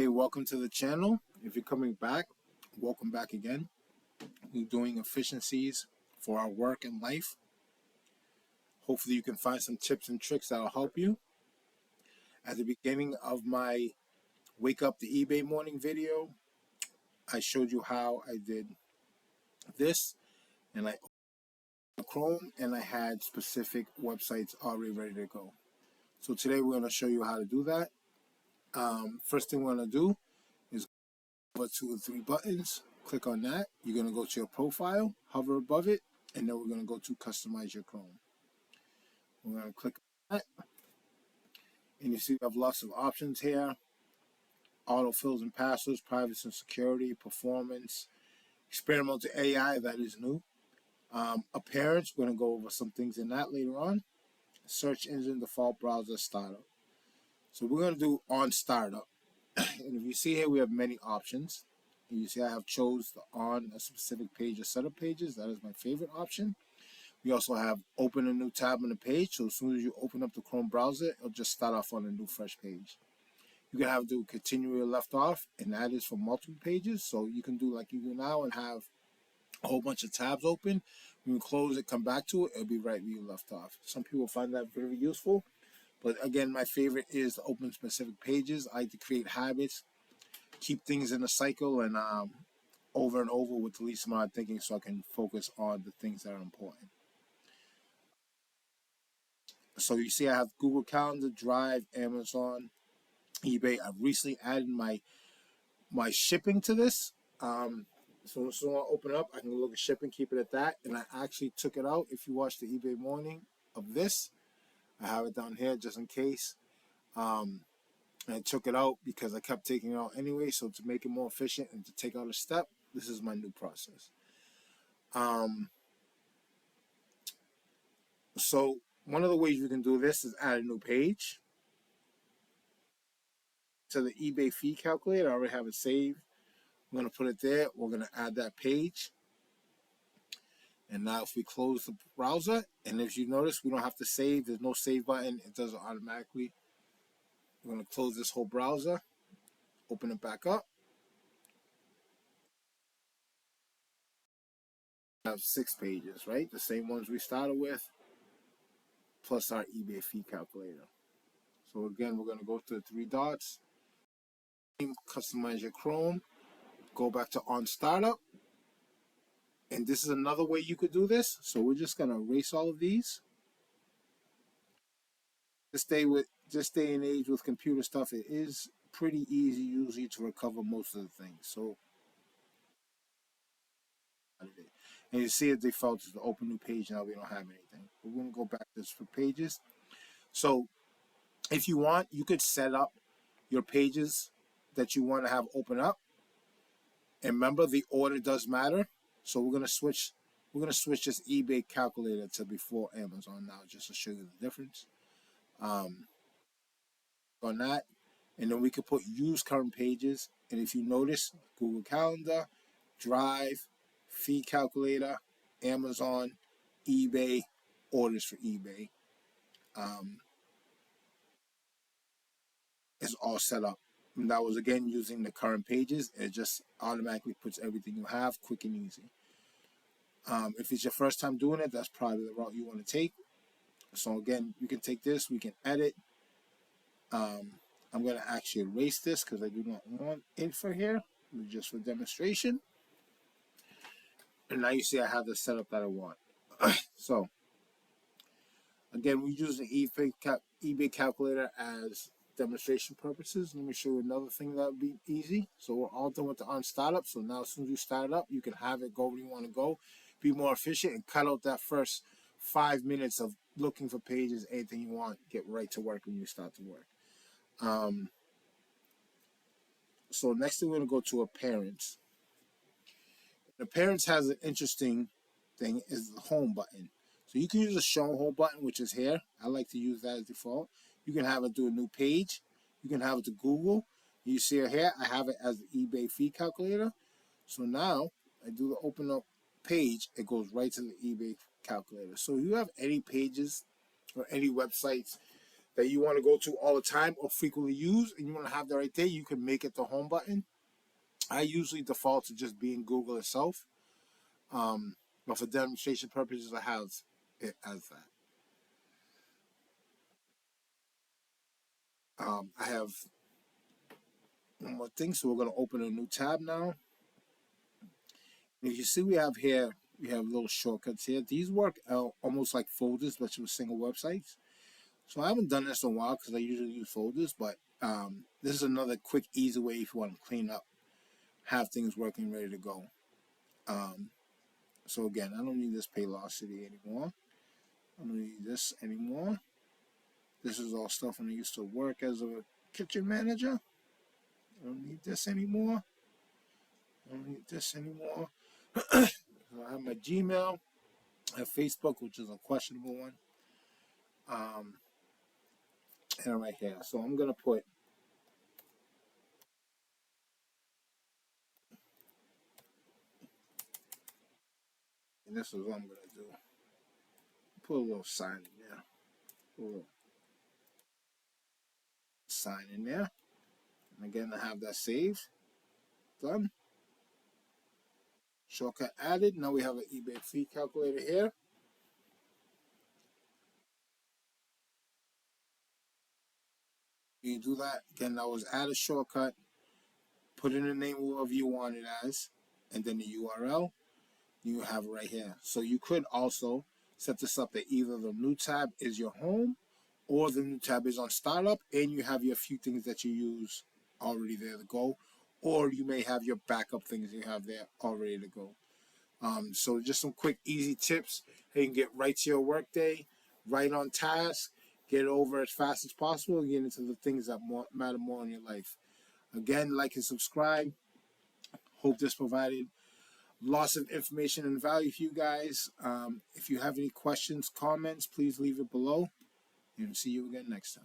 Hey, welcome to the channel. If you're coming back, welcome back again. We're doing efficiencies for our work and life. Hopefully you can find some tips and tricks that'll help you. At the beginning of my Wake Up the eBay Morning video, I showed you how I did this, and I opened Chrome and I had specific websites already ready to go. So today we're going to show you how to do that. First thing we're going to do is go to the three buttons. Click on that. You're going to go to your profile, hover above it, and then we're going to go to customize your Chrome. We're going to click on that, and you see we have lots of options here: autofills and passwords, privacy and security, performance, experimental AI, that is new, appearance. We're going to go over some things in that later on. Search engine, default browser, startup. So we're going to do on startup. And if you see here, we have many options. And you see I have chose on a specific page or set of pages. That is my favorite option. We also have open a new tab on the page. So as soon as you open up the Chrome browser, it'll just start off on a new fresh page. You can have to continue where you left off, and that is for multiple pages. So you can do like you do now and have a whole bunch of tabs open. When you close it, come back to it, it'll be right where you left off. Some people find that very useful. But again, my favorite is to open specific pages. I like to create habits, keep things in a cycle, and over and over with the least amount of thinking, so I can focus on the things that are important. So you see I have Google Calendar, Drive, Amazon, eBay. I've recently added my shipping to this. So as soon as I open it up, I can look at shipping, keep it at that. And I actually took it out. If you watch the eBay morning of this, I have it down here just in case. And I took it out because I kept taking it out anyway. So to make it more efficient and to take out a step, this is my new process. So one of the ways you can do this is add a new page to the eBay fee calculator. I already have it saved. I'm going to put it there. We're going to add that page. And now if we close the browser, and if you notice, we don't have to save. There's no save button. It does it automatically. We're going to close this whole browser, open it back up. We have 6 pages, right? The same ones we started with, plus our eBay fee calculator. So again, we're going to go to the 3 dots, customize your Chrome, go back to on startup. And this is another way you could do this. So we're just going to erase all of these. This day and age with computer stuff, it is pretty easy usually to recover most of the things. So, and you see it default is to open new page. Now we don't have anything. We're going to go back to this for pages. So if you want, you could set up your pages that you want to have open up. And remember, the order does matter. So we're going to switch this eBay calculator to before Amazon now, just to show you the difference. On that, and then we could put use current pages. And if you notice, Google Calendar, Drive, fee calculator, Amazon, eBay, orders for eBay is all set up. And that was again using the current pages. It just automatically puts everything you have quick and easy. If it's your first time doing it, that's probably the route you want to take. So again, you can take this, we can edit. I'm going to actually erase this because I do not want it for here, just for demonstration. And now you see I have the setup that I want. So again, we use the eBay calculator as demonstration purposes. Let me show you another thing that would be easy. So we're all done with the on startup. So now as soon as you start it up, you can have it go where you want to go, be more efficient, and cut out that first 5 minutes of looking for pages, anything you want. Get right to work when you start to work. So next thing we're going to go to appearance. Appearance has an interesting thing is the home button. So you can use the show home button, which is here. I like to use that as default. You can have it do a new page. You can have it to Google. You see it here. I have it as the eBay fee calculator. So now I do the open up page. It goes right to the eBay calculator. So if you have any pages or any websites that you want to go to all the time or frequently use, and you want to have that right there, you can make it the home button. I usually default to just being Google itself, but for demonstration purposes, I have it as that. I have one more thing, so we're going to open a new tab now. And you see, we have here, we have little shortcuts here. These work almost like folders, but with single websites. So I haven't done this in a while because I usually use folders, but this is another quick, easy way if you want to clean up, have things working, ready to go. So again, I don't need this Paylocity anymore. I don't need this anymore. This is all stuff when I used to work as a kitchen manager. I don't need this anymore. I don't need this anymore. So I have my Gmail. I have Facebook, which is a questionable one. And right here. So I'm going to put, and this is what I'm going to do. Put a little sign in there. Put a little sign in there. And again, I have that saved. Done. Shortcut added. Now we have an eBay fee calculator here. You do that. Again, that was add a shortcut. Put in the name of whoever you want it as, and then the URL. You have it right here. So you could also set this up that either the new tab is your home or the new tab is on startup, and you have your few things that you use already there to go, or you may have your backup things you have there already to go. So just some quick, easy tips. How you can get right to your workday, right on task, get it over as fast as possible, and get into the things that matter more in your life. Again, like and subscribe. Hope this provided lots of information and value for you guys. If you have any questions, comments, please leave it below. And see you again next time.